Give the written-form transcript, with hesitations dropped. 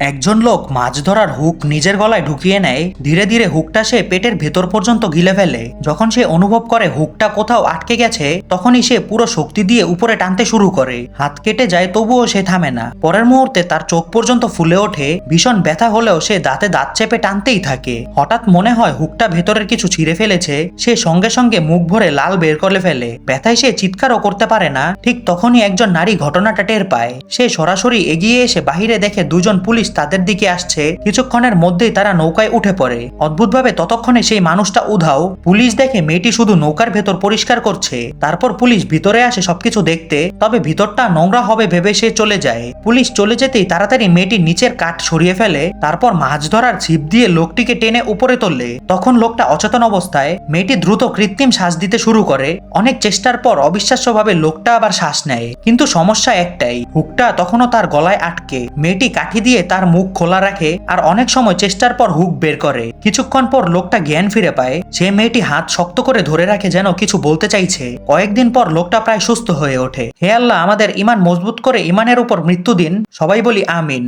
একজন লোক মাছ ধরার হুক নিজের গলায় ঢুকিয়ে নেয়। ধীরে ধীরে হুকটা সে পেটের ভেতর পর্যন্ত গিলে ফেলে। যখন সে অনুভব করে হুকটা কোথাও আটকে গেছে, তখনই সে পুরো শক্তি দিয়ে উপরে টানতে শুরু করে। হাত কেটে যায়, তবুও সে থামে না। পরের মুহূর্তে তার চোখ পর্যন্ত ফুলে ওঠে। ভীষণ ব্যথা হলেও সে দাঁতে দাঁত চেপে টানতেই থাকে। হঠাৎ মনে হয় হুকটা ভেতরের কিছু ছিঁড়ে ফেলেছে। সে সঙ্গে সঙ্গে মুখ ভরে লাল বের করে ফেলে। ব্যথায় সে চিৎকারও করতে পারে না। ঠিক তখনই একজন নারী ঘটনাটা টের পায়। সে সরাসরি এগিয়ে এসে বাহিরে দেখে দুজন পুলিশ তাদের দিকে আসছে। কিছুক্ষণের মধ্যেই তারা নৌকায় উঠে পড়ে। অদ্ভুতভাবে ততক্ষণে সেই মানুষটা উধাও। পুলিশ দেখে মেয়েটি শুধু নৌকার ভেতর পরিষ্কার করছে। তারপর পুলিশ ভিতরে আসে সবকিছু দেখতে, তবে ভিতরটা নোংরা হবে ভেবে সে চলে যায়। পুলিশ চলে যেতেই তাড়াতাড়ি মেয়েটির নিচের কাঠ সরিয়ে ফেলে। তারপর মাছ ধরার ছিপ দিয়ে লোকটিকে টেনে উপরে তোলে। তখন লোকটা অচেতন অবস্থায়। মেয়েটি দ্রুত কৃত্রিম শ্বাস দিতে শুরু করে। অনেক চেষ্টার পর অবিশ্বাস্যভাবে লোকটা আবার শ্বাস নেয়। কিন্তু সমস্যা একটাই, হুকটা তখনও তার গলায় আটকে। মেয়েটি কাঠি দিয়ে তার মুখ খোলা রাখে আর অনেক সময় চেষ্টার পর হুক বের করে। কিছুক্ষণ পর লোকটা জ্ঞান ফিরে পায়। সে মেয়েটি হাত শক্ত করে ধরে রাখে, যেন কিছু বলতে চাইছে। কয়েকদিন পর লোকটা প্রায় সুস্থ হয়ে ওঠে। হে আল্লাহ, আমাদের ইমান মজবুত করে ইমানের উপর মৃত্যু দিন। সবাই বলি আমিন।